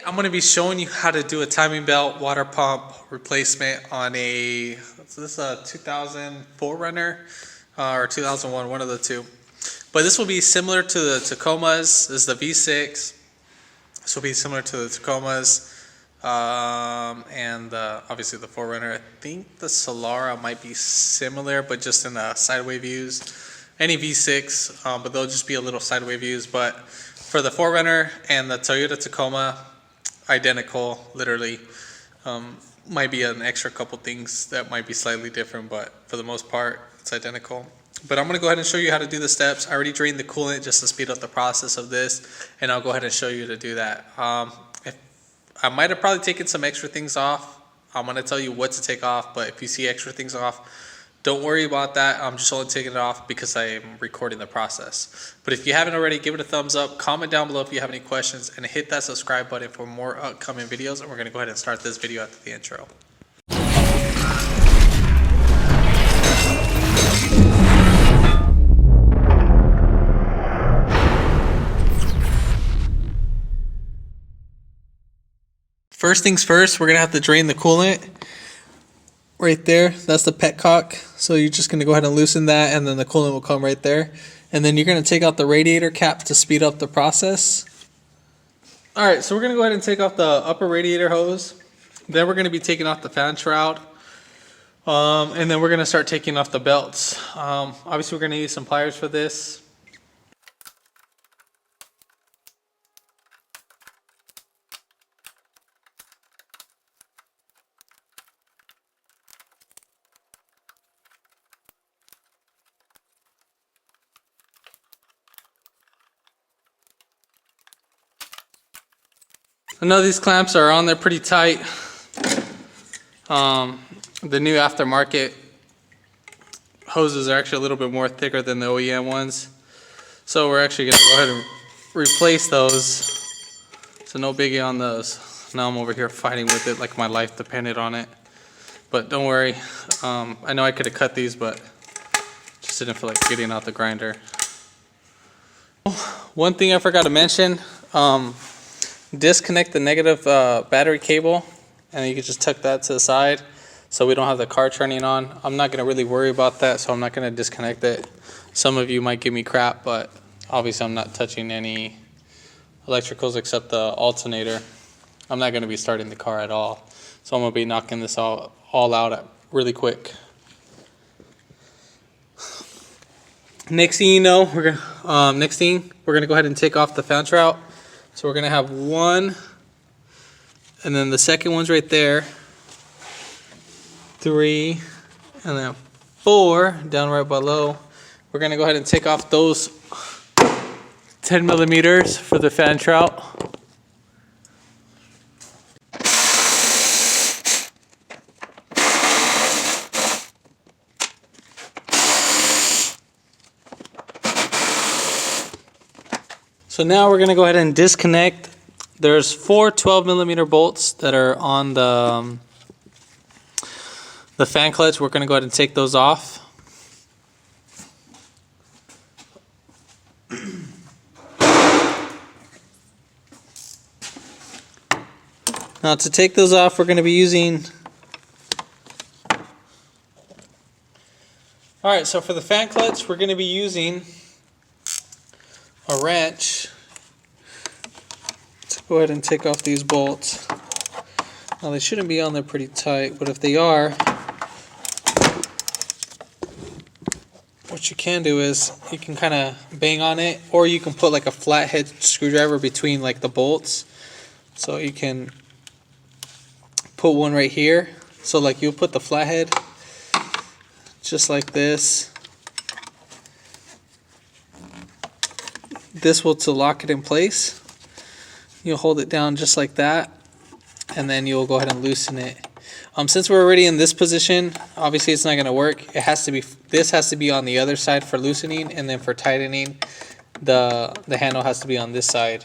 I'm going to be showing you how to do a timing belt water pump replacement on a, is this a 2004 runner or 2001, one of the two. But this will be similar to the Tacomas. This is the V6. This will be similar to the Tacomas and obviously the 4runner. I think the Solara might be similar, but just in the sideway views. Any V6, but they'll just be a little sideway views. But for the 4runner and the Toyota Tacoma, identical, literally. Might be an extra couple things that might be slightly different, but for the most part, it's identical. But I'm going to go ahead and show you how to do the steps. I already drained the coolant just to speed up the process of this, and I'll go ahead and show you to do that. I might have probably taken some extra things off. I'm going to tell you what to take off, but if you see extra things off, don't worry about that. I'm just only taking it off because I'm recording the process. But if you haven't already, give it a thumbs up, comment down below if you have any questions, and hit that subscribe button for more upcoming videos. And we're going to go ahead and start this video after the intro. First things first, we're going to have to drain the coolant. Right there, that's the petcock. So you're just going to go ahead and loosen that, and then the coolant will come right there. And then you're going to take out the radiator cap to speed up the process. Alright, so we're going to go ahead and take off the upper radiator hose. Then we're going to be taking off the fan shroud. And then we're going to start taking off the belts. Obviously we're going to use some pliers for this. I know these clamps are on there pretty tight. The new aftermarket hoses are actually a little bit more thicker than the OEM ones. So we're actually going to go ahead and replace those. So no biggie on those. Now I'm over here fighting with it like my life depended on it. But don't worry. I know I could have cut these, but just didn't feel like getting out the grinder. One thing I forgot to mention. Disconnect the negative battery cable, and you can just tuck that to the side so we don't have the car turning on. I'm not going to really worry about that, so I'm not going to disconnect it. Some of you might give me crap, but obviously I'm not touching any electricals except the alternator. I'm not going to be starting the car at all, so I'm going to be knocking this all out really quick. Next thing you know, we're gonna go ahead and take off the fan shroud. So we're gonna have one, and then the second one's right there, 3, and then 4 down right below. We're gonna go ahead and take off those 10 millimeters for the fan shroud. So now we're going to go ahead and disconnect. There's 4 12 millimeter bolts that are on the fan clutch. We're going to go ahead and take those off. Now to take those off, we're going to be using... Alright, so for the fan clutch, we're going to be using a wrench to go ahead and take off these bolts. Now they shouldn't be on there pretty tight, but if they are, what you can do is you can kind of bang on it, or you can put like a flathead screwdriver between like the bolts. So you can put one right here. So like you'll put the flathead just like this. This will to lock it in place. You'll hold it down just like that, and then you'll go ahead and loosen it. Since we're already in this position, obviously it's not going to work. It has to be. This has to be on the other side for loosening, and then for tightening, the handle has to be on this side.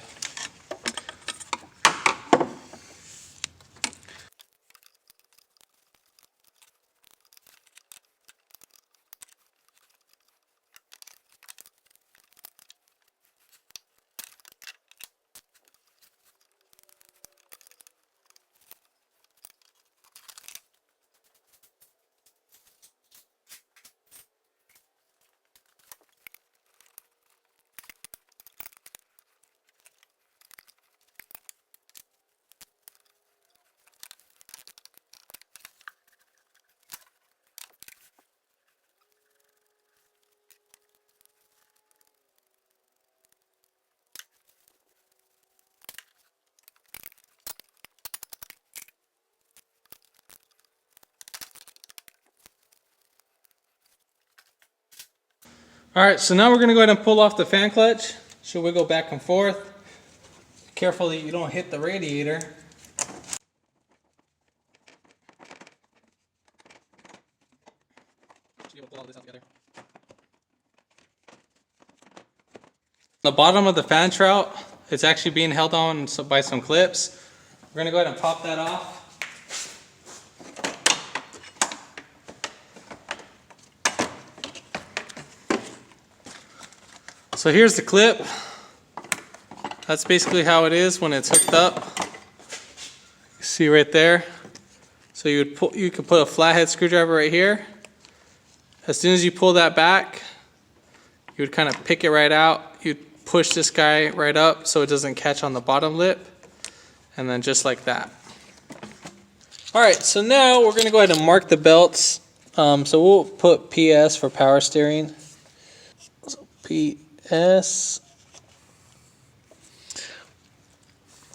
All right, so now we're gonna go ahead and pull off the fan clutch. Should wiggle back and forth. Careful that you don't hit the radiator. The bottom of the fan trout, it's actually being held on by some clips. We're gonna go ahead and pop that off. So here's the clip. That's basically how it is when it's hooked up. See right there. So you could put a flathead screwdriver right here. As soon as you pull that back, you would kind of pick it right out. You'd push this guy right up so it doesn't catch on the bottom lip. And then just like that. All right, so now we're gonna go ahead and mark the belts. So we'll put PS for power steering. So PS.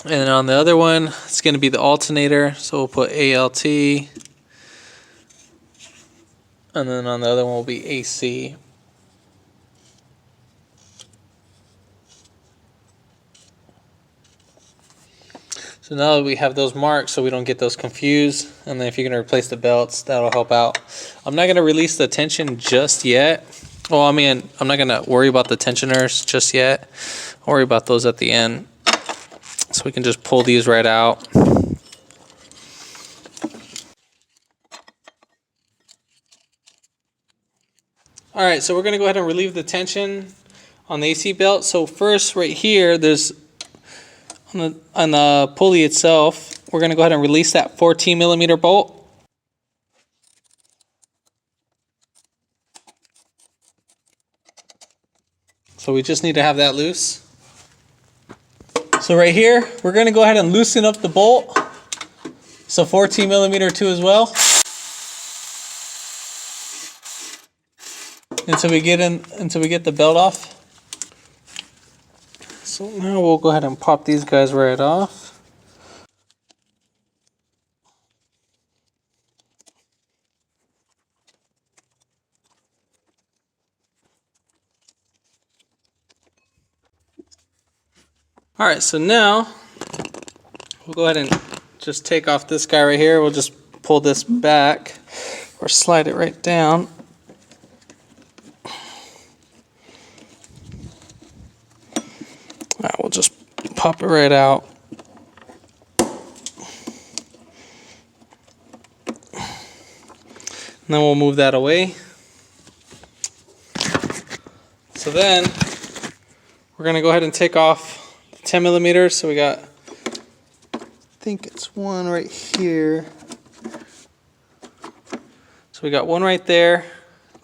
And then on the other one, it's going to be the alternator. So we'll put ALT. And then on the other one will be AC. So now that we have those marked so we don't get those confused. And then if you're going to replace the belts, that'll help out. I'm not going to release the tension just yet. Well, I mean, I'm not going to worry about the tensioners just yet. I'll worry about those at the end. So we can just pull these right out. Alright, so we're going to go ahead and relieve the tension on the AC belt. So first right here, there's on the pulley itself, we're going to go ahead and release that 14mm bolt. So we just need to have that loose. So right here, we're going to go ahead and loosen up the bolt. So 14mm too as well. Until we get the belt off. So now we'll go ahead and pop these guys right off. All right, so now we'll go ahead and just take off this guy right here. We'll just pull this back or slide it right down. All right, we'll just pop it right out. And then we'll move that away. So then we're going to go ahead and take off 10mm. So we got, I think it's one right here. So we got one right there,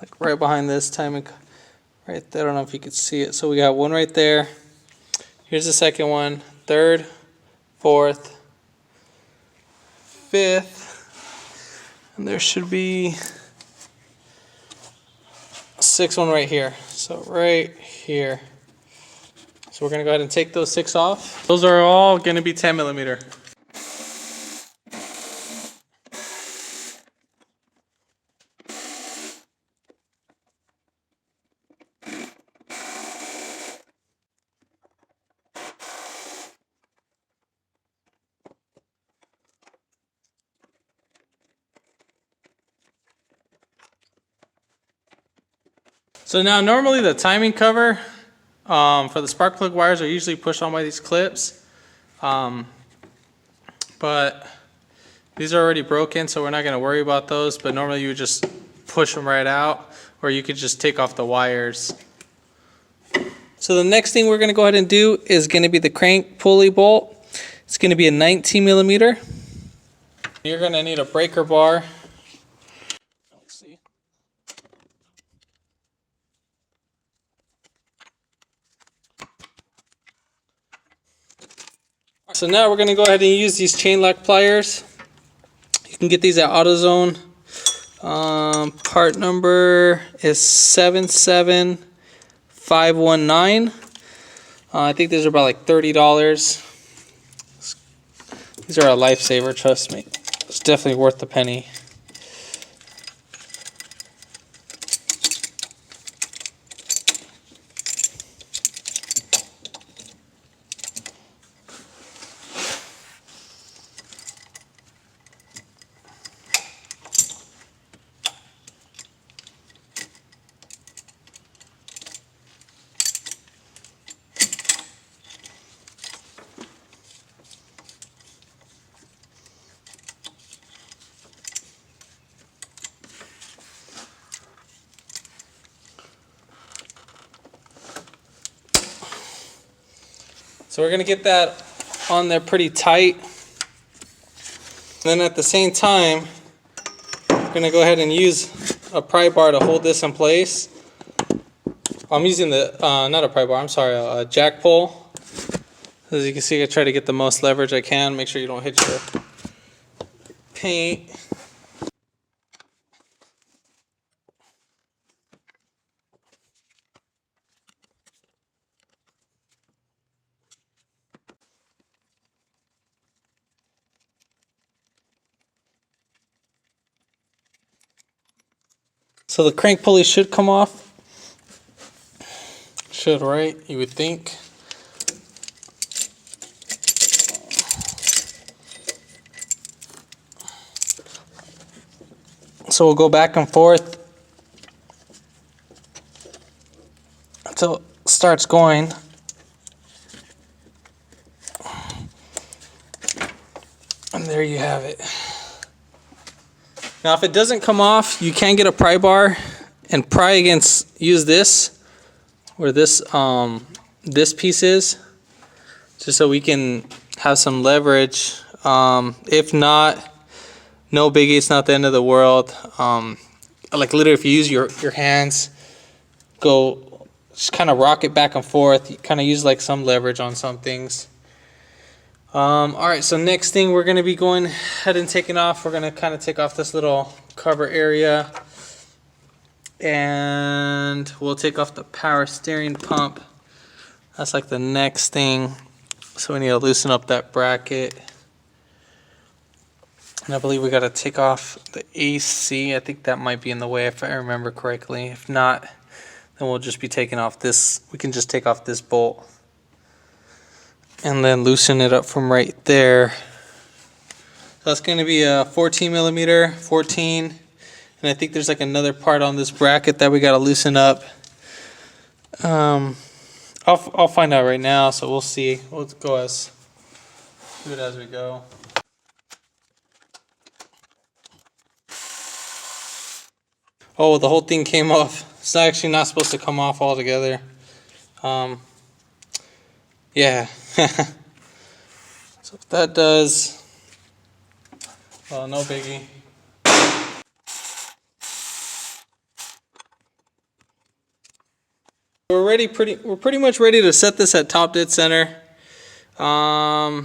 like right behind this timing, right there. I don't know if you could see it. So we got one right there. Here's the second one, third, fourth, fifth, and there should be a sixth one right here. So right here. So we're going to go ahead and take those 6 off. Those are all going to be 10mm. So now normally the timing cover for the spark plug wires are usually pushed on by these clips, but these are already broken, so we're not going to worry about those. But normally you would just push them right out, or you could just take off the wires. So the next thing we're going to go ahead and do is going to be the crank pulley bolt. It's going to be a 19mm. You're going to need a breaker bar. So now we're going to go ahead and use these chain lock pliers. You can get these at AutoZone. Part number is 77519. I think these are about like $30. These are a lifesaver, trust me. It's definitely worth the penny. So we're gonna get that on there pretty tight. Then at the same time, we're gonna go ahead and use a pry bar to hold this in place. I'm using the, not a pry bar, I'm sorry, a jack pull. As you can see, I try to get the most leverage I can. Make sure you don't hit your paint. So the crank pulley should come off. Should, right? You would think. So we'll go back and forth until it starts going. And there you have it. Now if it doesn't come off, you can get a pry bar and pry against, use this, where this this piece is, just so we can have some leverage. If not, no biggie, it's not the end of the world. Like literally if you use your hands, go just kind of rock it back and forth, you kind of use like some leverage on some things. Alright, so next thing we're going to be going ahead and taking off, we're going to kind of take off this little cover area. And we'll take off the power steering pump. That's like the next thing. So we need to loosen up that bracket. And I believe we got to take off the AC. I think that might be in the way if I remember correctly. If not, then we'll just be taking off this. We can just take off this bolt and then loosen it up from right there. So that's going to be a 14 millimeter, 14. And I think there's like another part on this bracket that we got to loosen up. I'll find out right now, so we'll see. We'll go do it as we go. Oh, the whole thing came off. It's actually not supposed to come off altogether. Yeah. So if that does, well, no biggie. We're pretty much ready to set this at top dead center. I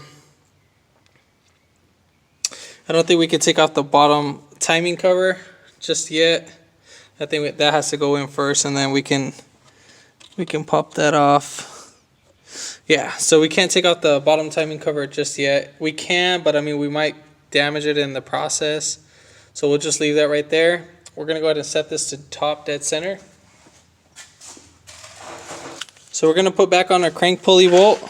don't think we can take off the bottom timing cover just yet. I think that has to go in first, and then we can pop that off. Yeah, so we can't take off the bottom timing cover just yet. We can, but I mean we might damage it in the process. So we'll just leave that right there. We're gonna go ahead and set this to top dead center. So we're gonna put back on our crank pulley bolt.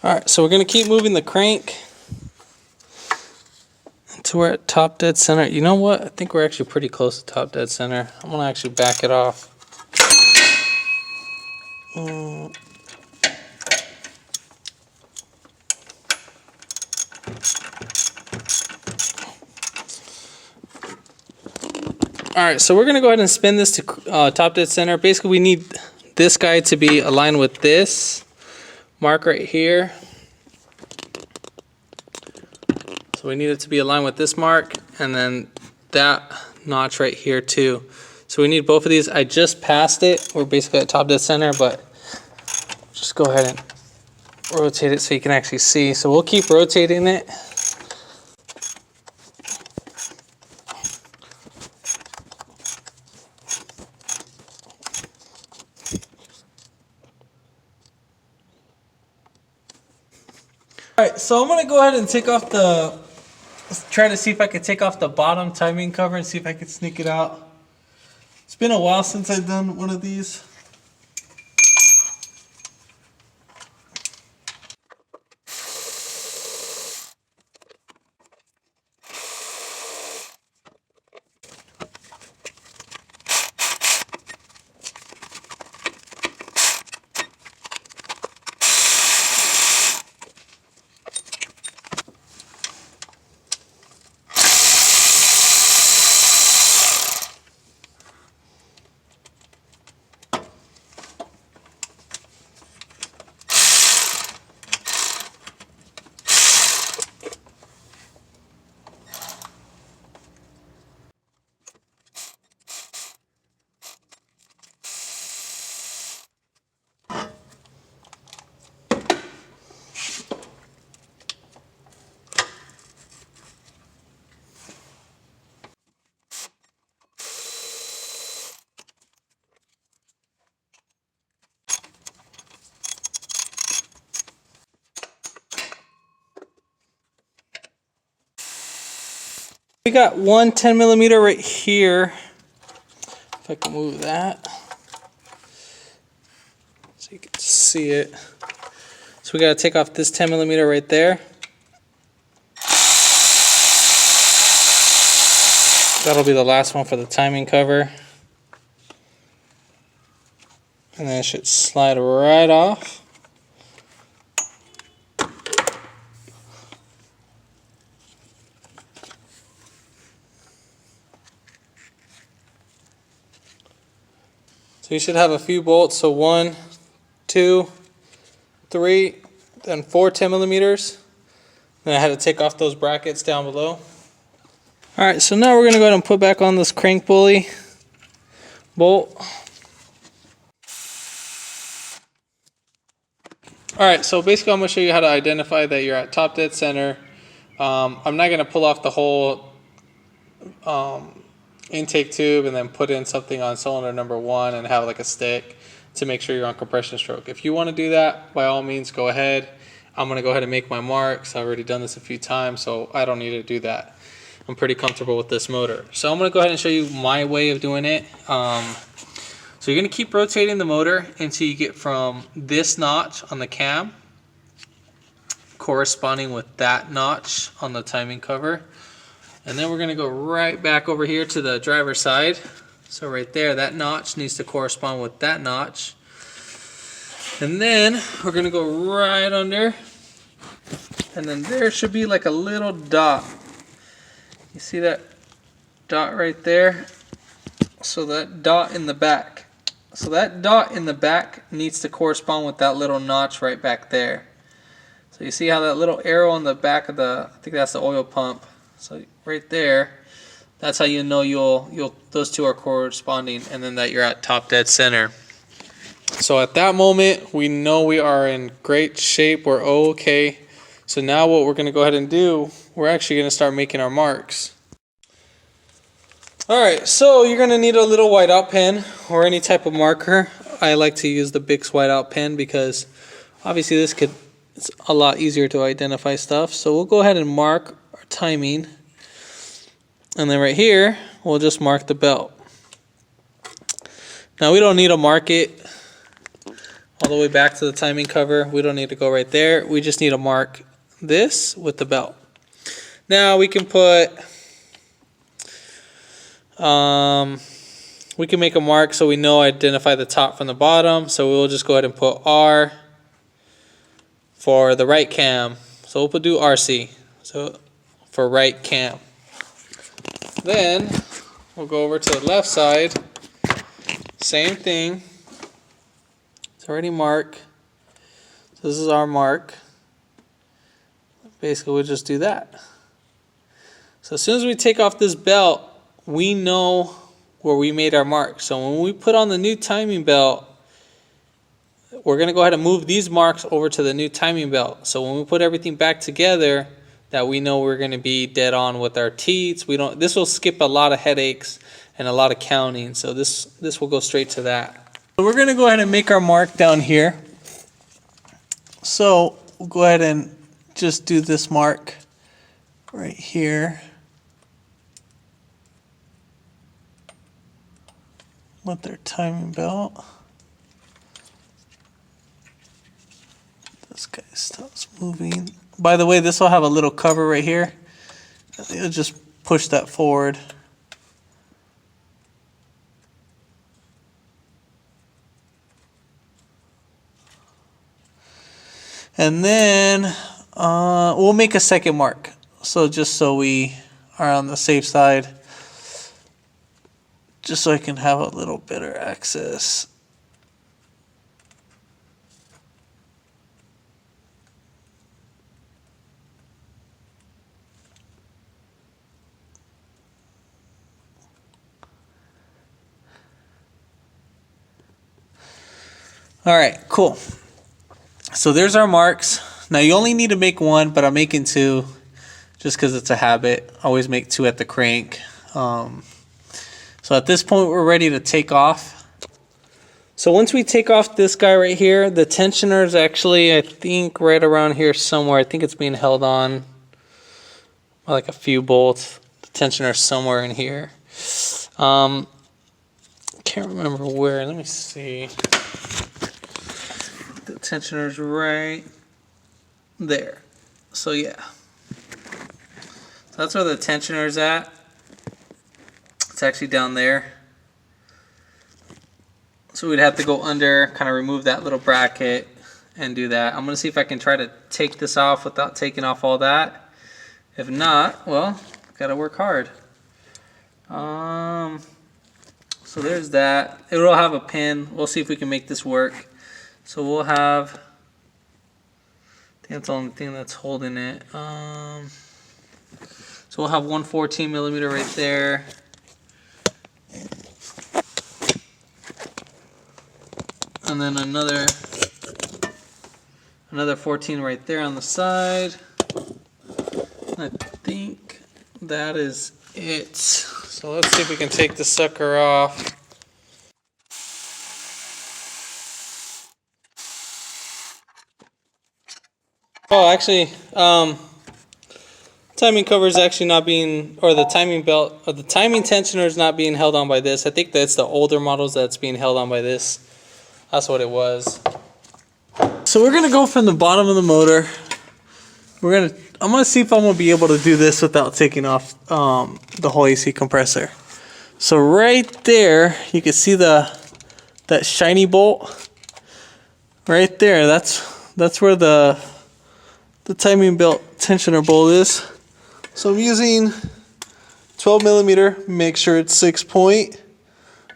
Alright, so we're gonna keep moving the crank until we're at top dead center. You know what? I think we're actually pretty close to top dead center. I'm gonna actually back it off. Alright, so we're going to go ahead and spin this to top dead center. Basically, we need this guy to be aligned with this mark right here. So we need it to be aligned with this mark, and then that notch right here too. So we need both of these. I just passed it. We're basically at top dead center, but just go ahead and rotate it so you can actually see. So we'll keep rotating it. Alright, so I'm going to go ahead and take off try to see if I can take off the bottom timing cover and see if I can sneak it out. It's been a while since I've done one of these. We got one 10mm right here. If I can move that so you can see it. So we got to take off this 10mm right there. That'll be the last one for the timing cover. And then it should slide right off. So you should have a few bolts. So 1, 2, 3, then 4 10mm. Then I had to take off those brackets down below. Alright, so now we're going to go ahead and put back on this crank pulley bolt. Alright, so basically I'm going to show you how to identify that you're at top dead center. I'm not going to pull off the whole intake tube and then put in something on cylinder number 1 and have like a stick to make sure you're on compression stroke. If you want to do that, by all means go ahead. I'm going to go ahead and make my marks. I've already done this a few times, so I don't need to do that. I'm pretty comfortable with this motor. So I'm going to go ahead and show you my way of doing it. So you're going to keep rotating the motor until you get from this notch on the cam corresponding with that notch on the timing cover. And then we're going to go right back over here to the driver's side. So right there, that notch needs to correspond with that notch. And then we're going to go right under. And then there should be like a little dot. You see that dot right there? So that dot in the back. So that dot in the back needs to correspond with that little notch right back there. So you see how that little arrow on the back of the, I think that's the oil pump. So right there, that's how you know those two are corresponding, and then that you're at top dead center. So at that moment, we know we are in great shape. We're okay. So now what we're going to go ahead and do, we're actually going to start making our marks. Alright, so you're going to need a little whiteout pen or any type of marker. I like to use the Bic whiteout pen because obviously it's a lot easier to identify stuff. So we'll go ahead and mark our timing. And then right here, we'll just mark the belt. Now we don't need to mark it all the way back to the timing cover. We don't need to go right there. We just need to mark this with the belt. Now we can put, we can make a mark so we know identify the top from the bottom. So we'll just go ahead and put R for the right cam. So we'll do RC. So for right cam. Then we'll go over to the left side. Same thing. It's already marked. So this is our mark. Basically, we'll just do that. So as soon as we take off this belt, we know where we made our mark. So when we put on the new timing belt, we're going to go ahead and move these marks over to the new timing belt. So when we put everything back together, that we know we're going to be dead on with our teats. This will skip a lot of headaches and a lot of counting. So this will go straight to that. So we're going to go ahead and make our mark down here. So we'll go ahead and just do this mark right here with their timing belt. This guy stops moving. By the way, this will have a little cover right here. You'll just push that forward. And then we'll make a second mark. So just so we are on the safe side. Just so I can have a little better access. All right, cool. So there's our marks. Now you only need to make one, but I'm making two just because it's a habit. I always make two at the crank. So at this point, we're ready to take off. So once we take off this guy right here, the tensioner is actually, I think, right around here somewhere. I think it's being held on by like a few bolts. The tensioner somewhere in here. Can't remember where. Let me see. The tensioner's right there. So yeah. So that's where the tensioner's at. It's actually down there. So we'd have to go under, kind of remove that little bracket and do that. I'm going to see if I can try to take this off without taking off all that. If not, well, gotta work hard. So there's that. It'll have a pin. We'll see if we can make this work. So we'll have, I think that's the only thing that's holding it. So we'll have one 14mm right there. And then another 14 right there on the side. I think that is it. So let's see if we can take the sucker off. Oh, actually, timing cover is actually not being, or the timing belt, or the timing tensioner is not being held on by this. I think that's the older models that's being held on by this. That's what it was. So we're gonna go from the bottom of the motor. I'm gonna see if I'm gonna be able to do this without taking off the whole AC compressor. So right there, you can see that shiny bolt right there. That's where the timing belt tensioner bolt is. So I'm using 12mm. Make sure it's 6-point.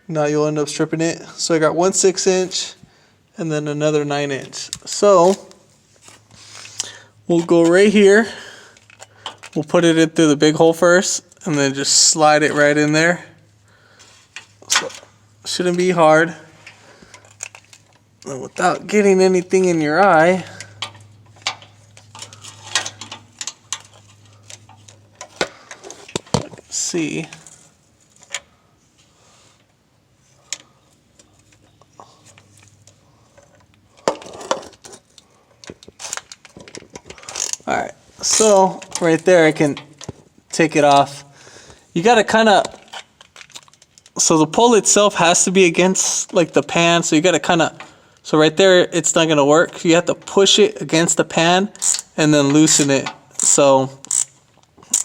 Now you'll end up stripping it. So I got one 6-inch and then another 9-inch. So we'll go right here. We'll put it in through the big hole first and then just slide it right in there. So shouldn't be hard. And without getting anything in your eye, see. Alright, so right there I can take it off. You gotta kind of, so the pole itself has to be against like the pan, so you gotta kind of, so right there it's not gonna work. You have to push it against the pan and then loosen it. So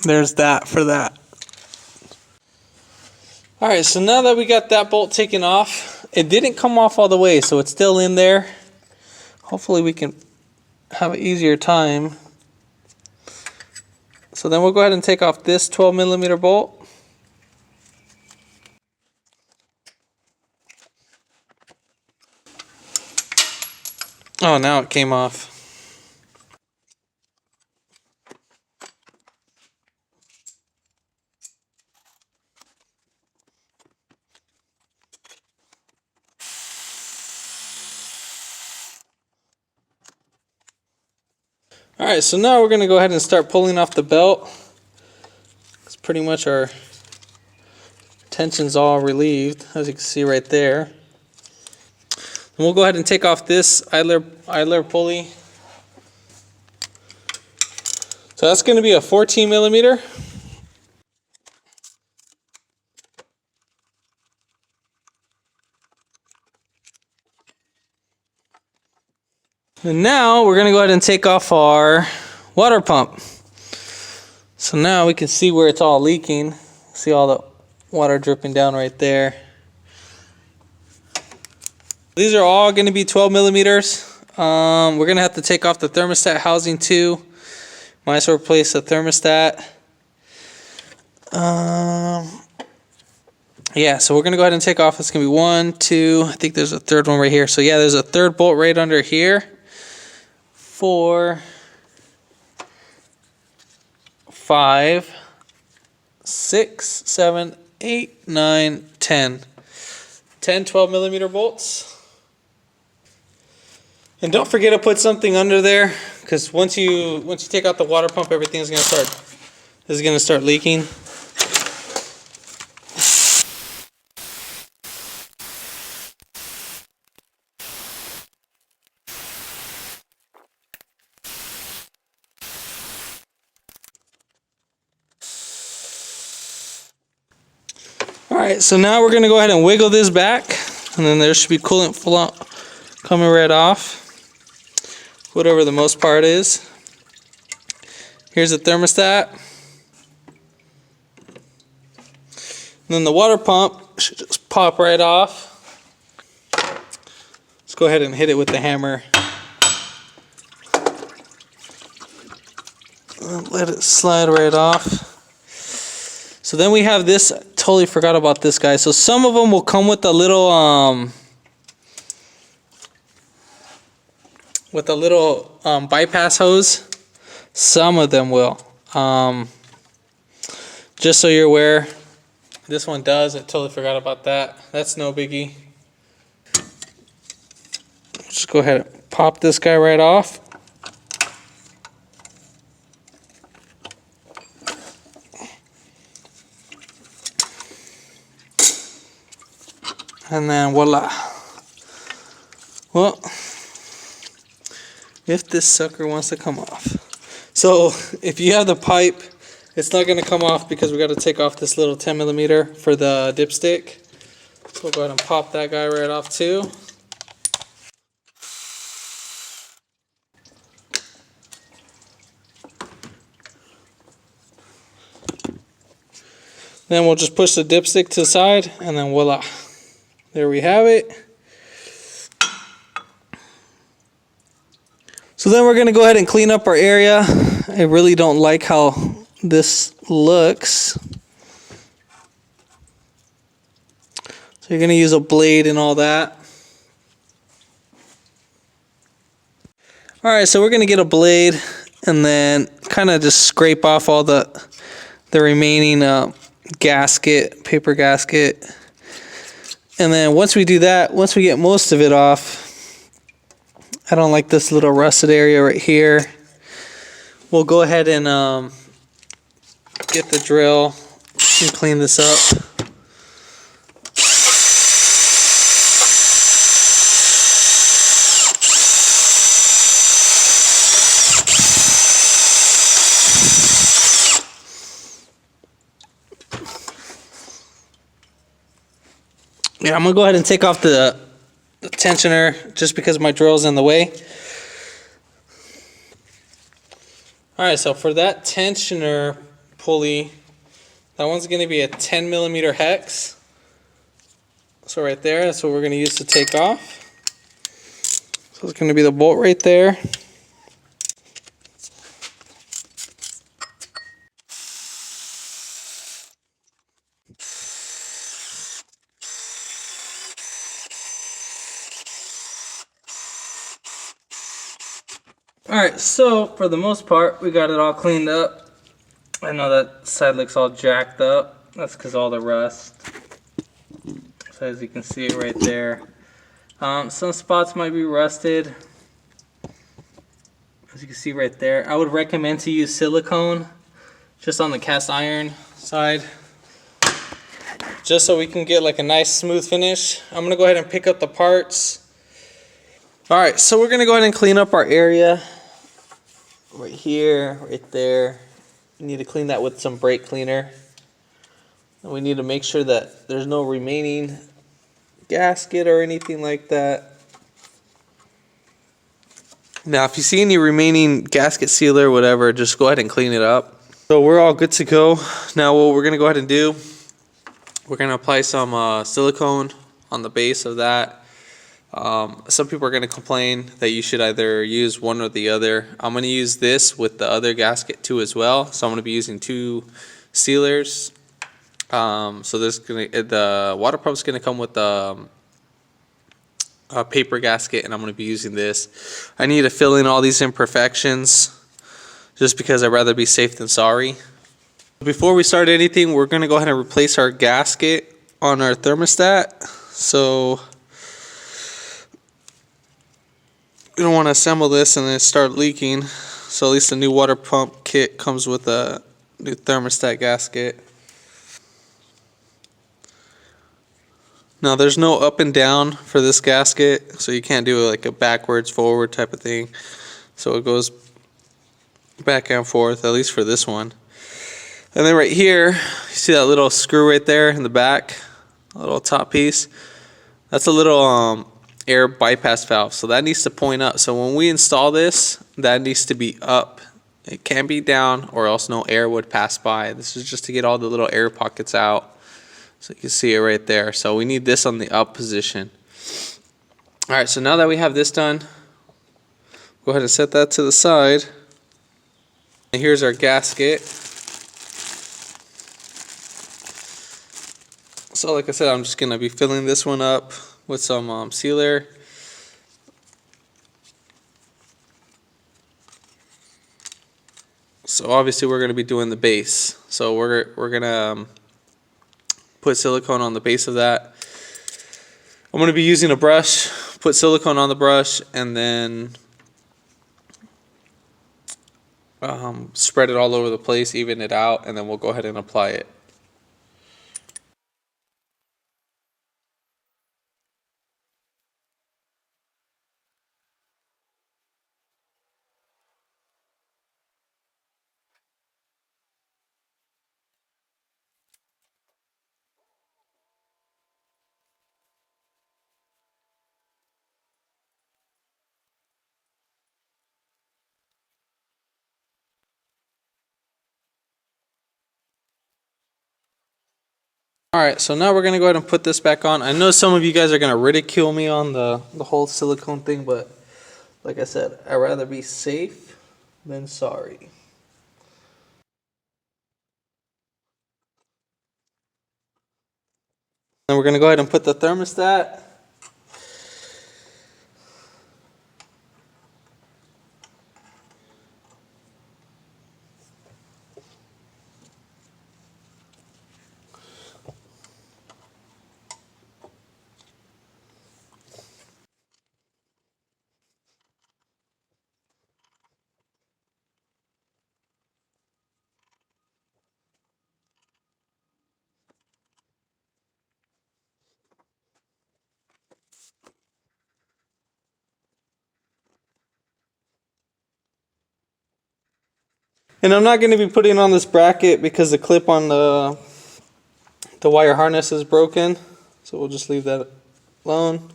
there's that for that. Alright, so now that we got that bolt taken off, it didn't come off all the way, so it's still in there. Hopefully we can have an easier time. So then we'll go ahead and take off this 12mm bolt. Oh, now it came off. Alright, so now we're going to go ahead and start pulling off the belt. It's pretty much our tension's all relieved, as you can see right there. And we'll go ahead and take off this idler pulley. So that's going to be a 14mm. And now we're going to go ahead and take off our water pump. So now we can see where it's all leaking. See all the water dripping down right there. These are all going to be 12mm. We're going to have to take off the thermostat housing too. Might as well replace the thermostat. Yeah, so we're going to go ahead and take off. It's going to be 1, 2, I think there's a third one right here. So yeah, there's a third bolt right under here. 4, 5, 6, 7, 8, 9, 10. 10 12mm bolts. And don't forget to put something under there, because once you take out the water pump, everything's going to start leaking. Alright, so now we're going to go ahead and wiggle this back, and then there should be coolant flow coming right off, whatever the most part is. Here's the thermostat. And then the water pump should just pop right off. Let's go ahead and hit it with the hammer. Let it slide right off. So then we have this. I totally forgot about this guy. So some of them will come with a little bypass hose. Some of them will. Just so you're aware, this one does. I totally forgot about that. That's no biggie. Just go ahead and pop this guy right off. And then voila. Well, if this sucker wants to come off. So if you have the pipe, it's not going to come off because we got to take off this little 10 millimeter for the dipstick. So we'll go ahead and pop that guy right off too. Then we'll just push the dipstick to the side and then voila. There we have it. So then we're going to go ahead and clean up our area. I really don't like how this looks. So you're going to use a blade and all that. Alright, so we're going to get a blade and then kind of just scrape off all the remaining gasket, paper gasket. And then once we do that, once we get most of it off, I don't like this little rusted area right here. We'll go ahead and get the drill and clean this up. Yeah, I'm going to go ahead and take off the tensioner just because my drill's in the way. Alright, so for that tensioner pulley, that one's going to be a 10 millimeter hex. So right there, that's what we're going to use to take off. So it's going to be the bolt right there. Alright, so for the most part, we got it all cleaned up. I know that side looks all jacked up. That's because all the rust. So as you can see it right there. Some spots might be rusted. As you can see right there. I would recommend to use silicone just on the cast iron side. Just so we can get like a nice smooth finish. I'm going to go ahead and pick up the parts. Alright, so we're going to go ahead and clean up our area. Right here, right there. We need to clean that with some brake cleaner. And we need to make sure that there's no remaining gasket or anything like that. Now, if you see any remaining gasket sealer or whatever, just go ahead and clean it up. So we're all good to go. Now what we're going to go ahead and do, we're going to apply some silicone on the base of that. Some people are going to complain that you should either use one or the other. I'm going to use this with the other gasket too as well. So I'm going to be using two sealers. So there's the water pump is going to come with a paper gasket, and I'm going to be using this. I need to fill in all these imperfections just because I'd rather be safe than sorry. Before we start anything, we're going to go ahead and replace our gasket on our thermostat. So we don't want to assemble this and then start leaking. So at least the new water pump kit comes with a new thermostat gasket. Now there's no up and down for this gasket, so you can't do like a backwards forward type of thing. So it goes back and forth, at least for this one. And then right here, you see that little screw right there in the back, a little top piece. That's a little air bypass valve, so that needs to point up. So when we install this, that needs to be up. It can't be down, or else no air would pass by. This is just to get all the little air pockets out. So you can see it right there. So we need this on the up position. All right, so now that we have this done, go ahead and set that to the side. And here's our gasket. So like I said, I'm just gonna be filling this one up with some sealer. So obviously we're gonna be doing the base. So we're gonna put silicone on the base of that. I'm going to be using a brush, put silicone on the brush, and then spread it all over the place, even it out, and then we'll go ahead and apply it. Alright, so now we're going to go ahead and put this back on. I know some of you guys are going to ridicule me on the whole silicone thing, but like I said, I'd rather be safe than sorry. Then we're going to go ahead and put the thermostat. And I'm not going to be putting on this bracket because the clip on the wire harness is broken. So we'll just leave that alone.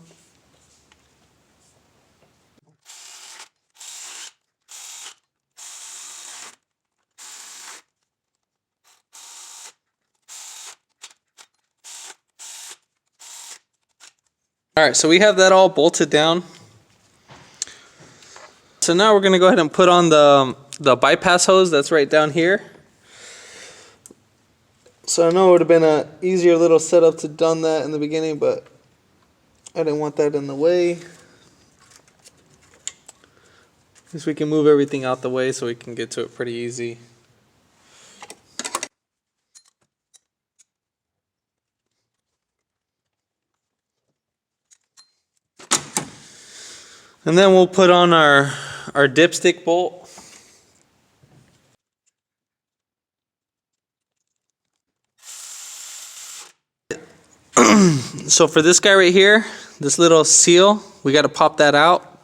Alright, so we have that all bolted down. So now we're going to go ahead and put on the bypass hose that's right down here. So I know it would have been an easier little setup to done that in the beginning, but I didn't want that in the way. At least we can move everything out the way so we can get to it pretty easy. And then we'll put on our dipstick bolt. So for this guy right here, this little seal, we got to pop that out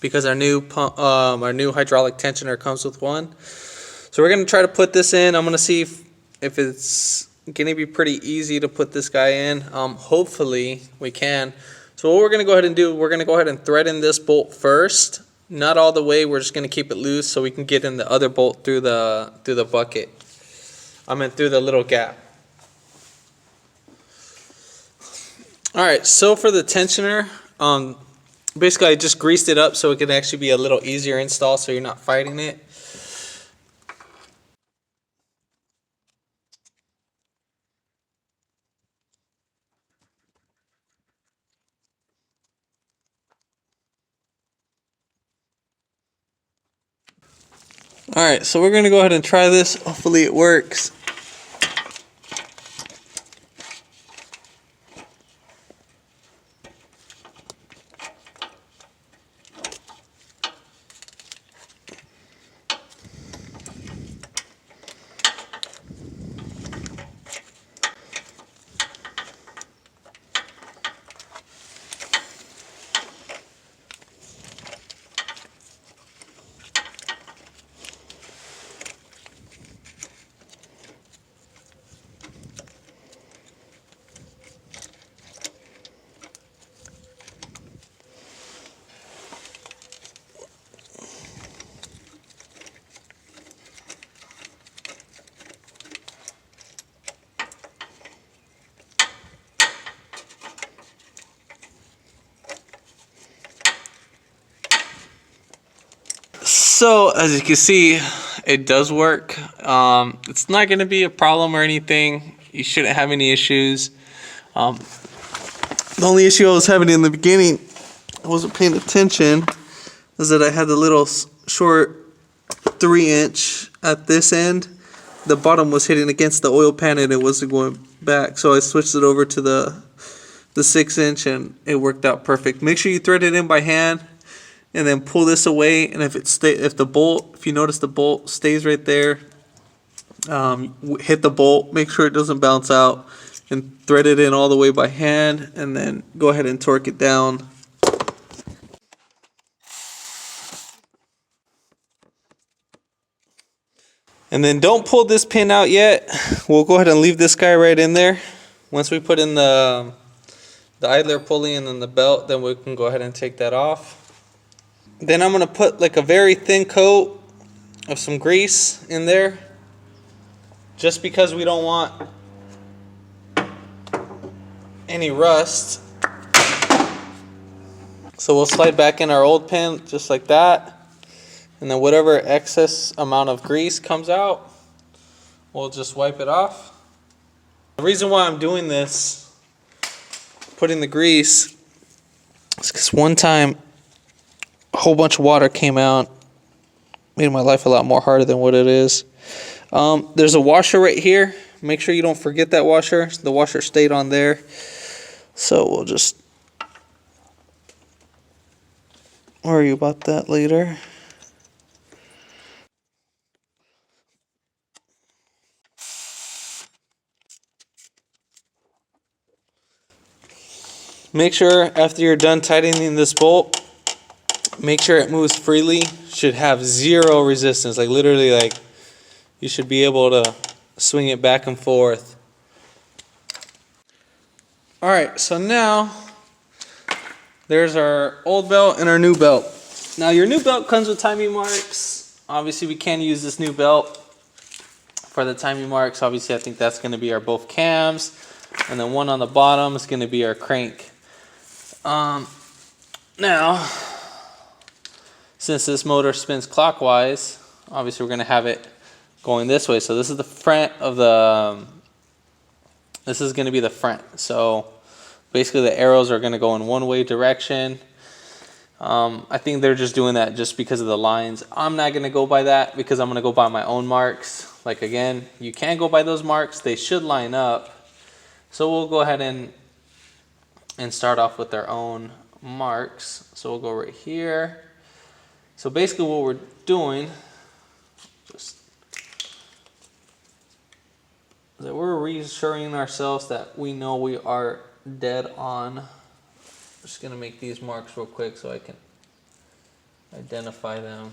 because our new hydraulic tensioner comes with one. So we're going to try to put this in. I'm going to see if it's going to be pretty easy to put this guy in. Hopefully we can. So what we're going to go ahead and do, we're going to go ahead and thread in this bolt first. Not all the way, we're just going to keep it loose so we can get in the other bolt through the bucket. Through the little gap. Alright, so for the tensioner, basically I just greased it up so it can actually be a little easier install so you're not fighting it. Alright, so we're going to go ahead and try this. Hopefully it works. So as you can see, it does work. It's not going to be a problem or anything. You shouldn't have any issues. The only issue I was having in the beginning, I wasn't paying attention, is that I had the little short 3-inch at this end. The bottom was hitting against the oil pan and it wasn't going back. So I switched it over to the 6-inch and it worked out perfect. Make sure you thread it in by hand and then pull this away. And if you notice the bolt stays right there, hit the bolt, make sure it doesn't bounce out, and thread it in all the way by hand, and then go ahead and torque it down. And then don't pull this pin out yet. We'll go ahead and leave this guy right in there. Once we put in the idler pulley and then the belt, then we can go ahead and take that off. Then I'm going to put like a very thin coat of some grease in there, just because we don't want any rust. So we'll slide back in our old pin just like that. And then whatever excess amount of grease comes out, we'll just wipe it off. The reason why I'm doing this, putting the grease, is because one time a whole bunch of water came out, made my life a lot more harder than what it is. There's a washer right here. Make sure you don't forget that washer. The washer stayed on there. So we'll just worry about that later. Make sure after you're done tightening this bolt, make sure it moves freely. Should have zero resistance. Like literally, like you should be able to swing it back and forth. Alright, so now there's our old belt and our new belt. Now your new belt comes with timing marks. Obviously we can use this new belt for the timing marks. Obviously I think that's going to be our both cams. And then one on the bottom is going to be our crank. Now, since this motor spins clockwise, obviously we're going to have it going this way. So this is the front of this is going to be the front. So basically the arrows are going to go in one way direction. I think they're just doing that just because of the lines. I'm not going to go by that because I'm going to go by my own marks. Like again, you can go by those marks. They should line up. So we'll go ahead and start off with our own marks. So we'll go right here. So basically what we're doing, just that we're reassuring ourselves that we know we are dead on. I'm just going to make these marks real quick so I can identify them.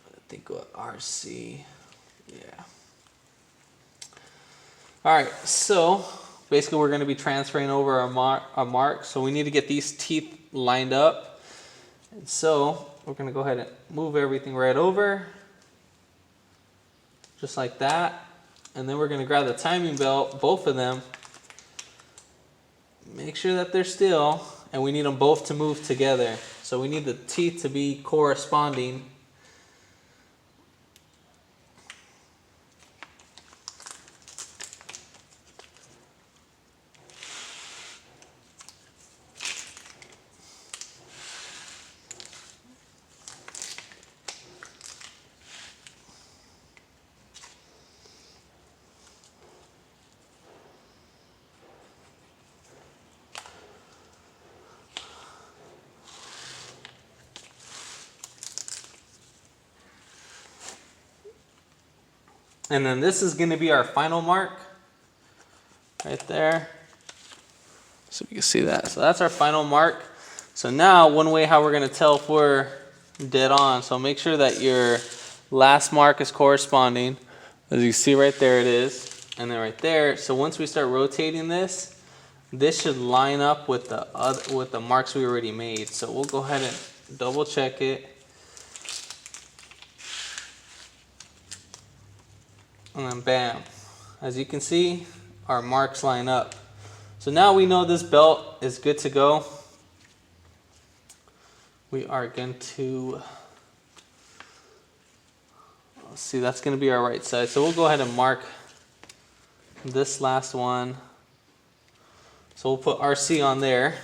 I think what RC, yeah. Alright, so basically we're going to be transferring over our mark. So we need to get these teeth lined up. And so we're going to go ahead and move everything right over. Just like that. And then we're going to grab the timing belt, both of them. Make sure that they're still. And we need them both to move together. So we need the teeth to be corresponding. And then this is going to be our final mark right there. So you can see that. So that's our final mark. So now one way how we're going to tell if we're dead on. So make sure that your last mark is corresponding. As you see right there it is. And then right there. So once we start rotating this, this should line up with the marks we already made. So we'll go ahead and double check it. And then bam, as you can see, our marks line up. So now we know this belt is good to go. we are going to, let's see, that's going to be our right side. So we'll go ahead and mark this last one. So we'll put RC on there.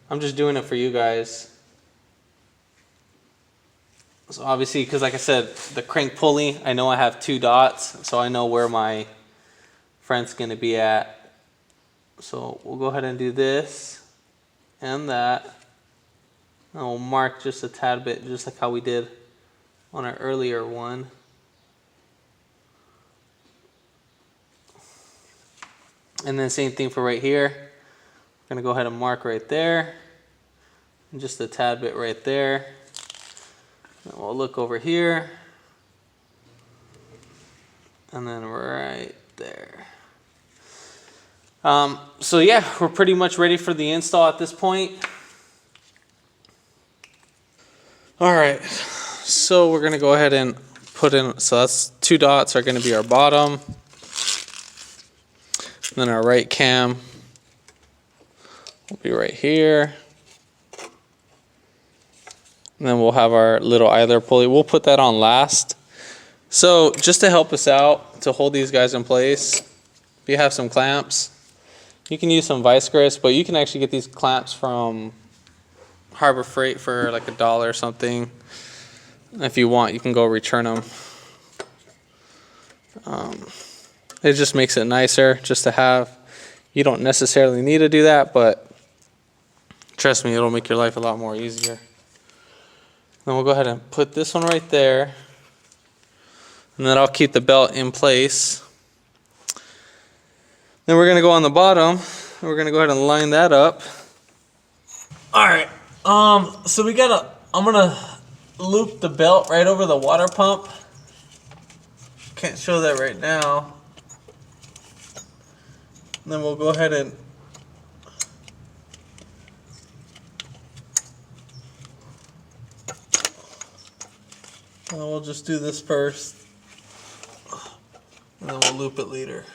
I'm just doing it for you guys. So obviously, because like I said, the crank pulley, I know I have 2 dots, so I know where my friend's going to be at. So we'll go ahead and do this and that. And we'll mark just a tad bit, just like how we did on our earlier one. And then same thing for right here. We're going to go ahead and mark right there. And just a tad bit right there. And we'll look over here. And then right there. So yeah, we're pretty much ready for the install at this point. All right, so we're gonna go ahead and put in, so that's 2 dots are gonna be our bottom. And then our right cam will be right here. And then we'll have our little idler pulley. We'll put that on last. So just to help us out, to hold these guys in place, if you have some clamps, you can use some vice grips, but you can actually get these clamps from Harbor Freight for like $1 or something. If you want, you can go return them. It just makes it nicer just to have. You don't necessarily need to do that, but trust me, it'll make your life a lot more easier. Then we'll go ahead and put this one right there, and then I'll keep the belt in place. Then we're gonna go on the bottom, and we're gonna go ahead and line that up. All right. So I'm gonna loop the belt right over the water pump. Can't show that right now. And then we'll go ahead and we'll just do this first, and then we'll loop it later.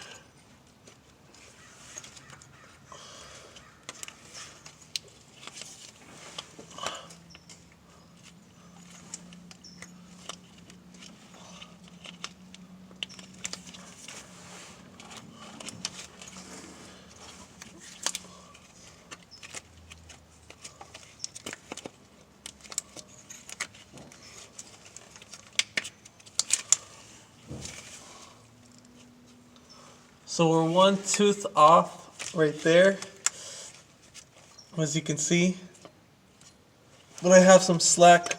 So we're 1 tooth off right there, as you can see. But I have some slack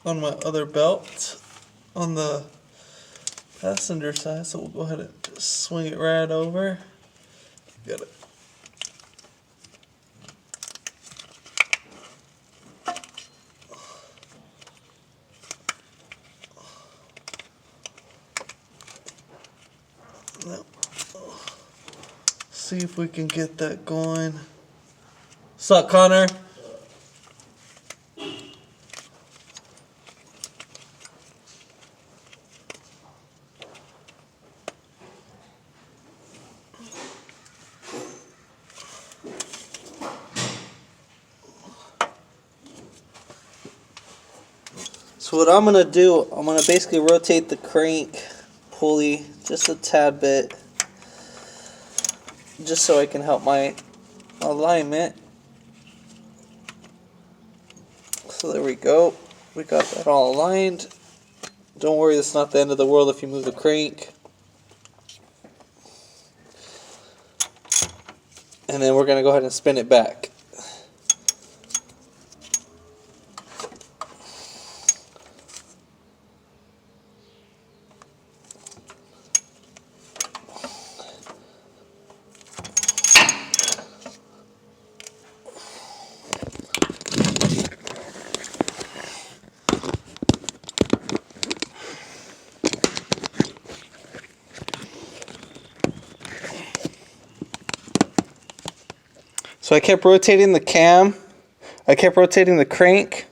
on my other belt on the passenger side, so we'll go ahead and just swing it right over. Got it. Now, see if we can get that going. What's up, Connor? So what I'm gonna do, I'm gonna basically rotate the crank pulley just a tad bit, just so I can help my alignment. So there we go. We got that all aligned. Don't worry, it's not the end of the world if you move the crank. And then we're going to go ahead and spin it back. So I kept rotating the cam, I kept rotating the crank,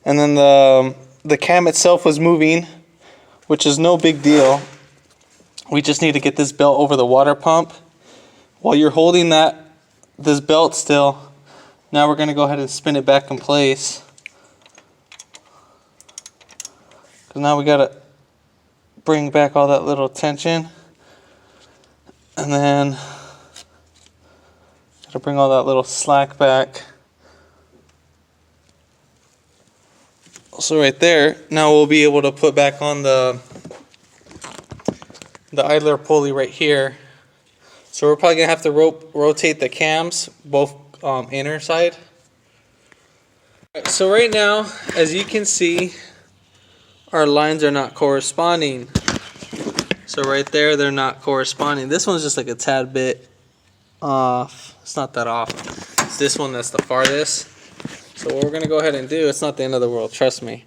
and then the cam itself was moving, which is no big deal. We just need to get this belt over the water pump. While you're holding this belt still, Now we're going to go ahead and spin it back in place. Because now we got to bring back all that little tension. And then got to bring all that little slack back. So right there, now we'll be able to put back on the idler pulley right here. So we're probably going to have to rotate the cams, both inner side. So right now, as you can see, our lines are not corresponding. So right there, they're not corresponding. This one's just like a tad bit off. It's not that off. It's this one that's the farthest. So what we're going to go ahead and do, it's not the end of the world, trust me.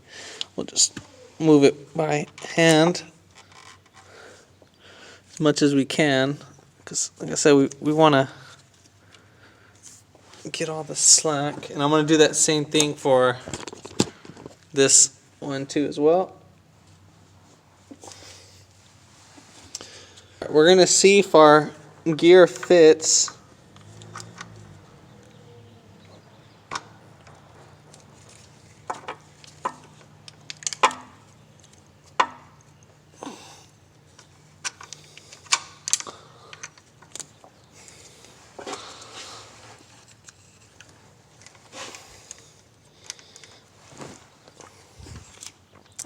We'll just move it by hand as much as we can. Because like I said, we want to get all the slack. And I'm going to do that same thing for this one too as well. We're going to see if our gear fits.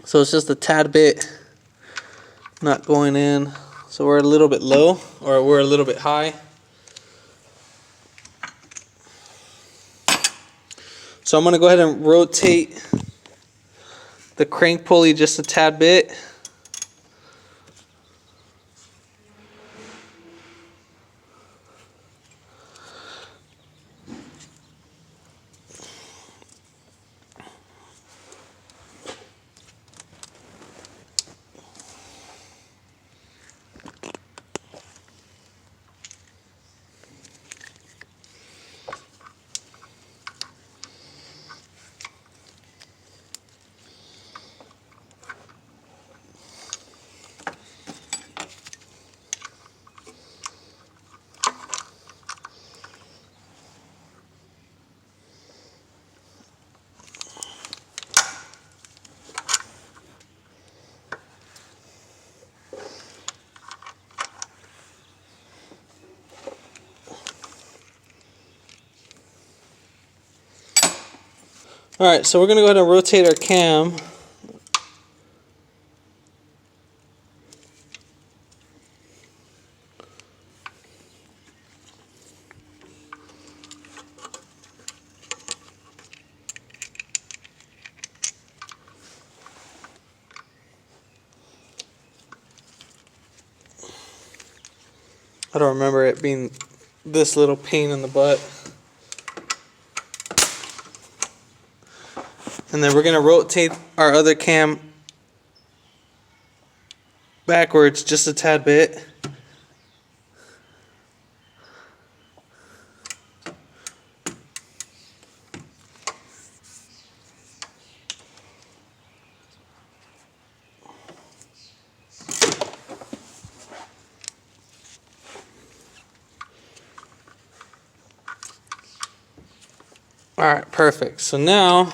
So it's just a tad bit not going in. So we're a little bit low, or we're a little bit high. So I'm going to go ahead and rotate the crank pulley just a tad bit. Alright, so we're going to go ahead and rotate our cam. I don't remember it being this little pain in the butt. And then we're going to rotate our other cam backwards just a tad bit. Alright, perfect. So now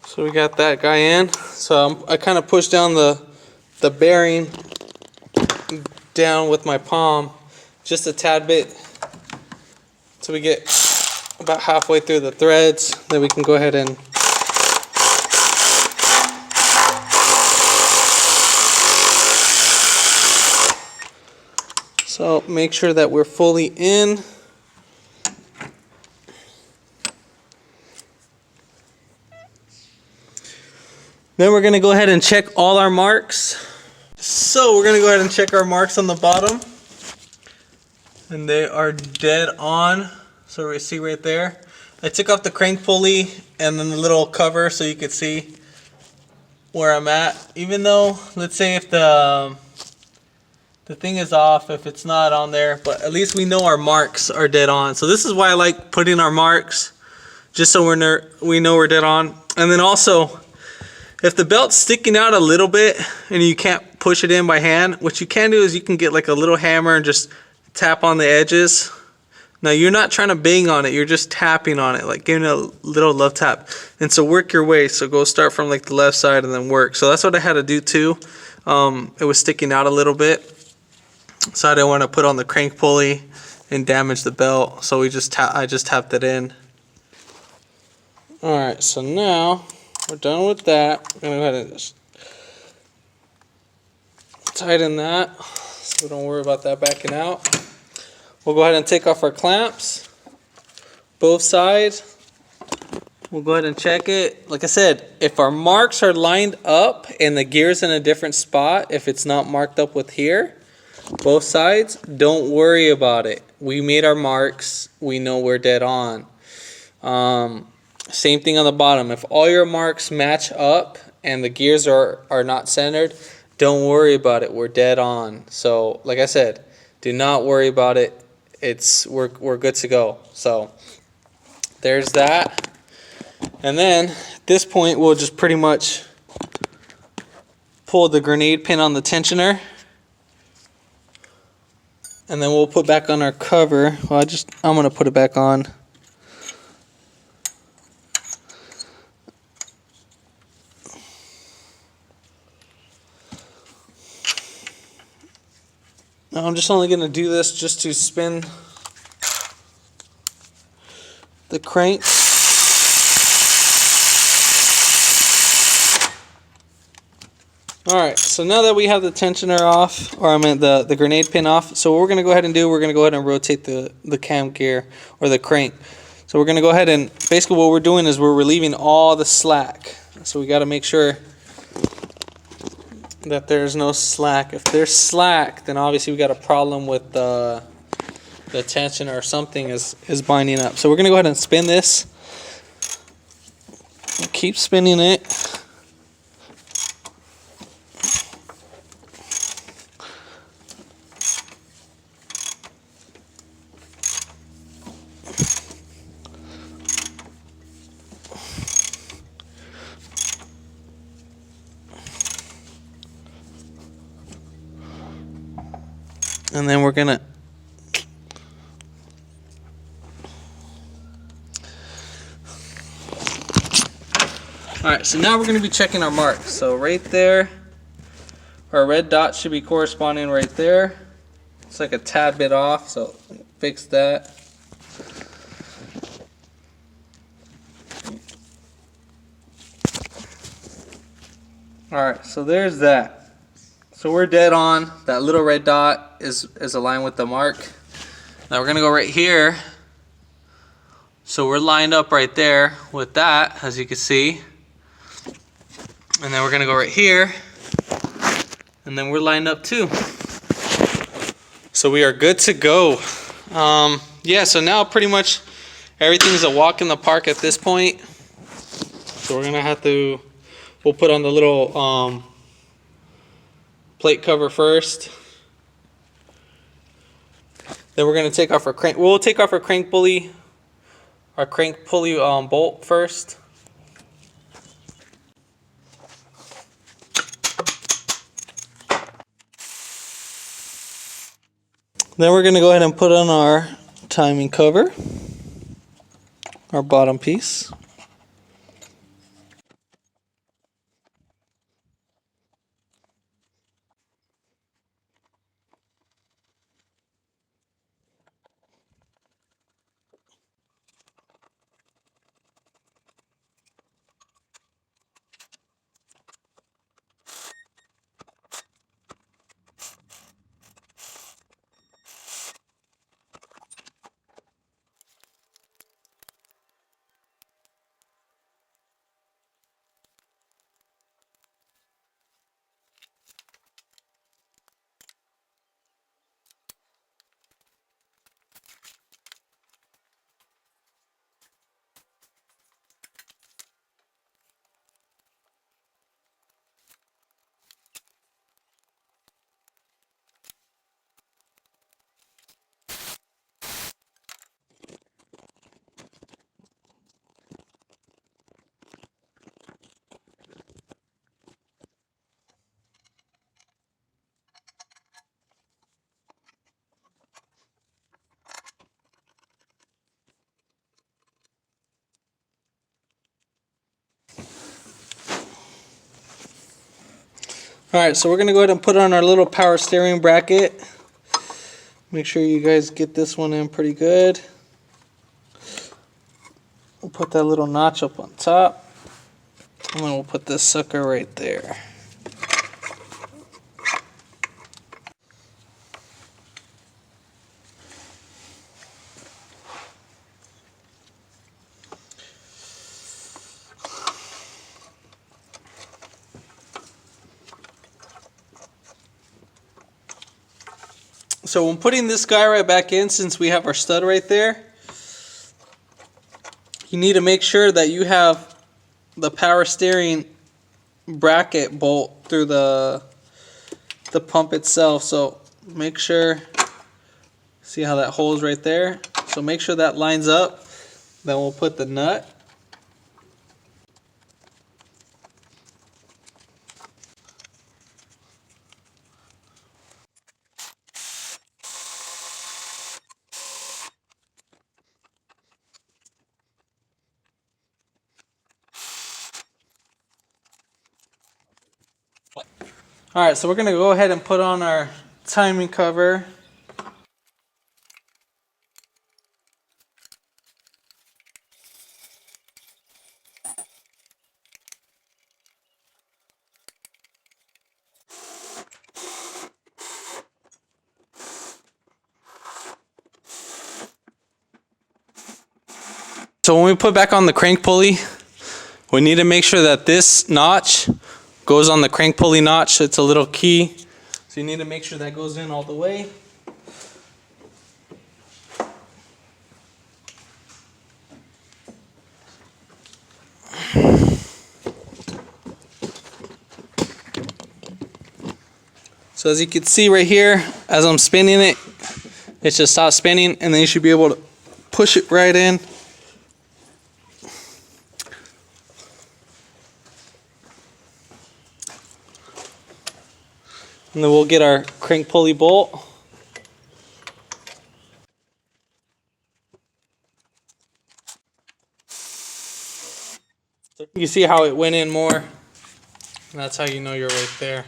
so we got that guy in. So I kind of pushed down the bearing down with my palm just a tad bit so we get about halfway through the threads. Then we can go ahead and so make sure that we're fully in. Then we're going to go ahead and check all our marks. So we're going to go ahead and check our marks on the bottom. And they are dead on. So we see right there. I took off the crank pulley and then the little cover so you could see where I'm at. Even though, let's say if the thing is off, if it's not on there, but at least we know our marks are dead on. So this is why I like putting our marks, just so we know we're dead on. And then also, if the belt's sticking out a little bit and you can't push it in by hand, what you can do is you can get like a little hammer and just tap on the edges. Now you're not trying to bang on it, you're just tapping on it, like giving it a little love tap. And so work your way, so go start from like the left side and then work. So that's what I had to do too. It was sticking out a little bit, so I didn't want to put on the crank pulley and damage the belt. So I just tapped it in. Alright, so now we're done with that. I'm going to go ahead and just tighten that so we don't worry about that backing out. We'll go ahead and take off our clamps, both sides. We'll go ahead and check it. Like I said, if our marks are lined up and the gear's in a different spot, if it's not marked up with here, both sides, don't worry about it. We made our marks, we know we're dead on. Same thing on the bottom. If all your marks match up and the gears are not centered, don't worry about it, we're dead on. So like I said, do not worry about it. We're good to go. So there's that. And then at this point we'll just pretty much pull the grenade pin on the tensioner. And then we'll put back on our cover. Well, I'm gonna put it back on. Now I'm just only gonna do this just to spin the crank. Alright, so now that we have the tensioner off, or I meant the grenade pin off, so what we're going to go ahead and do, we're going to go ahead and rotate the cam gear, or the crank. So we're going to go ahead and, basically what we're doing is we're relieving all the slack. So we got to make sure that there's no slack. If there's slack, then obviously we got a problem with the tension, or something is binding up. So we're going to go ahead and spin this. Keep spinning it. And then we're gonna alright, so now we're gonna be checking our marks. So right there, our red dot should be corresponding right there. It's like a tad bit off, so fix that. Alright, so there's that. So we're dead on. That little red dot is aligned with the mark. Now we're gonna go right here. So we're lined up right there with that, as you can see. And then we're gonna go right here. And then we're lined up too. So we are good to go. Yeah, so now pretty much everything's a walk in the park at this point. So we're gonna we'll put on the little plate cover first. Then we're going to take off our crank. We'll take off our crank pulley bolt first. Then we're going to go ahead and put on our timing cover, our bottom piece. Alright, so we're going to go ahead and put on our little power steering bracket. Make sure you guys get this one in pretty good. We'll put that little notch up on top. And then we'll put this sucker right there. So when putting this guy right back in, since we have our stud right there, you need to make sure that you have the power steering bracket bolt through the pump itself. So make sure, see how that hole's right there? So make sure that lines up. Then we'll put the nut. Alright, so we're going to go ahead and put on our timing cover. So when we put back on the crank pulley, we need to make sure that this notch goes on the crank pulley notch. It's a little key. So you need to make sure that goes in all the way. So as you can see right here, as I'm spinning it, it just stops spinning, and then you should be able to push it right in. And then we'll get our crank pulley bolt. You see how it went in more? And that's how you know you're right there.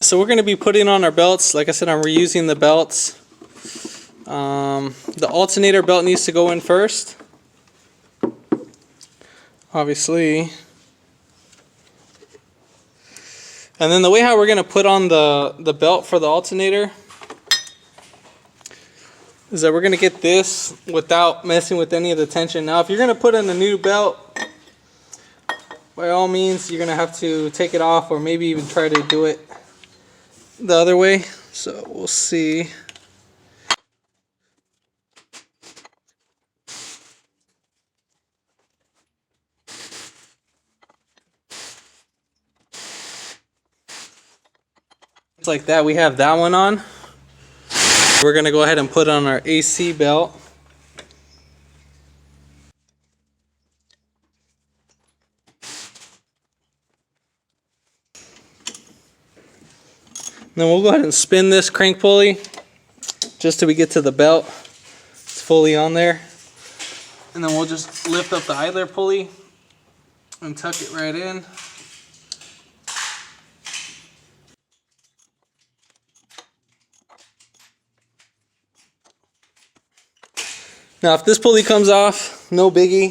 So we're going to be putting on our belts. Like I said, I'm reusing the belts. The alternator belt needs to go in first. Obviously. And then the way how we're going to put on the belt for the alternator is that we're going to get this without messing with any of the tension. Now if you're going to put in a new belt, by all means you're going to have to take it off, or maybe even try to do it the other way. So we'll see. Just like that, we have that one on. We're going to go ahead and put on our AC belt. Then we'll go ahead and spin this crank pulley just till we get to the belt. It's fully on there. And then we'll just lift up the idler pulley and tuck it right in. Now if this pulley comes off, no biggie.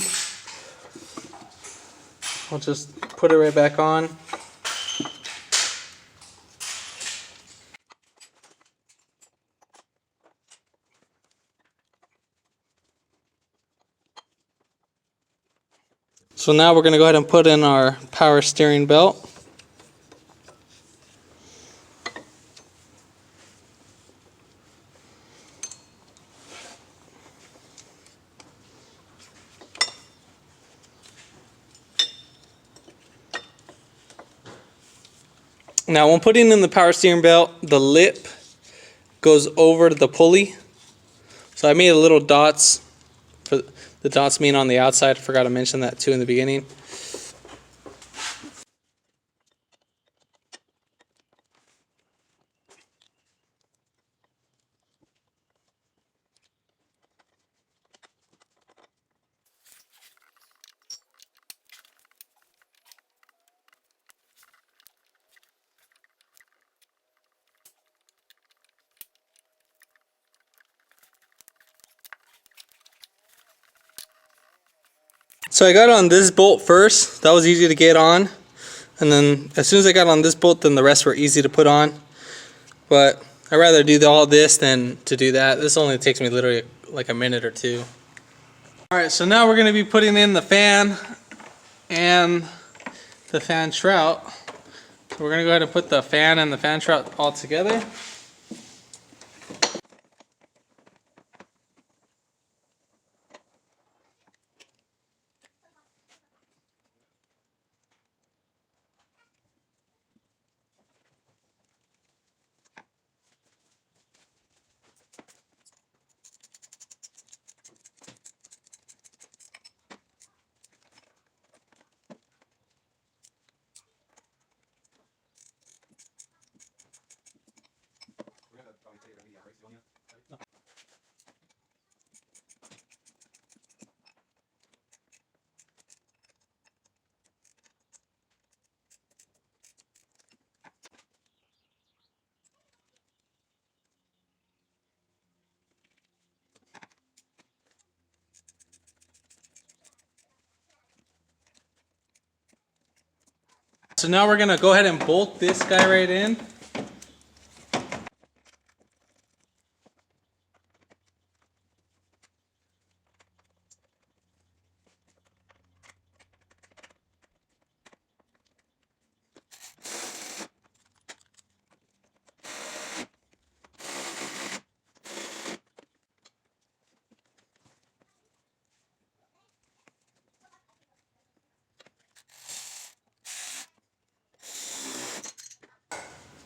I'll just put it right back on. So now we're going to go ahead and put in our power steering belt. Now when putting in the power steering belt, the lip goes over the pulley. So I made a little dots. For the dots mean on the outside. I forgot to mention that too in the beginning. So I got on this bolt first. That was easy to get on. And then as soon as I got on this bolt, then the rest were easy to put on. But I'd rather do all this than to do that. This only takes me literally like a minute or two. Alright, so now we're going to be putting in the fan and the fan shroud. So we're going to go ahead and put the fan and the fan shroud all together. So now we're going to go ahead and bolt this guy right in.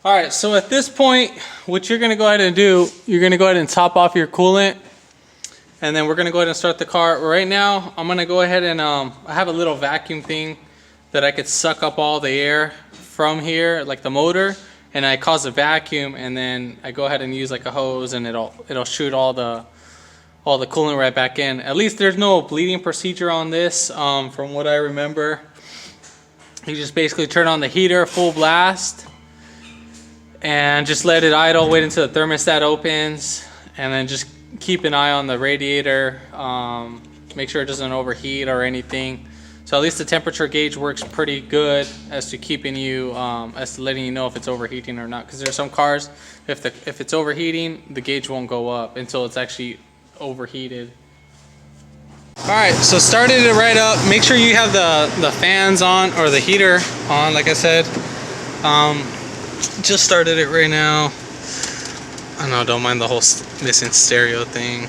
Alright, so at this point, what you're going to go ahead and do, you're going to go ahead and top off your coolant. And then we're going to go ahead and start the car. Right now, I'm going to go ahead and, I have a little vacuum thing that I could suck up all the air from here, like the motor. And I cause a vacuum, and then I go ahead and use like a hose, and it'll shoot all the coolant right back in. At least there's no bleeding procedure on this, from what I remember. You just basically turn on the heater full blast and just let it idle, wait until the thermostat opens, and then just keep an eye on the radiator, make sure it doesn't overheat or anything. So at least the temperature gauge works pretty good as to keeping you, as to letting you know if it's overheating or not. Because there's some cars, if it's overheating, the gauge won't go up until it's actually overheated. Alright, so started it right up. Make sure you have the fans on, or the heater on, like I said. Just started it right now. I know, don't mind the whole missing stereo thing.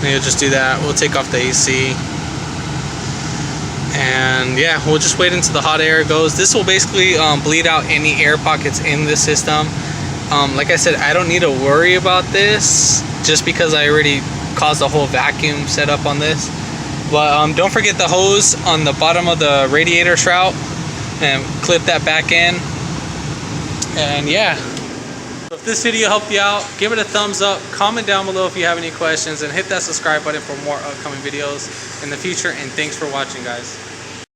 Maybe we'll just do that. We'll take off the AC. And yeah, we'll just wait until the hot air goes. This will basically bleed out any air pockets in the system. Like I said, I don't need to worry about this just because I already caused a whole vacuum setup on this. But don't forget the hose on the bottom of the radiator shroud and clip that back in. And yeah, so if this video helped you out, give it a thumbs up, comment down below if you have any questions, and hit that subscribe button for more upcoming videos in the future. And thanks for watching, guys.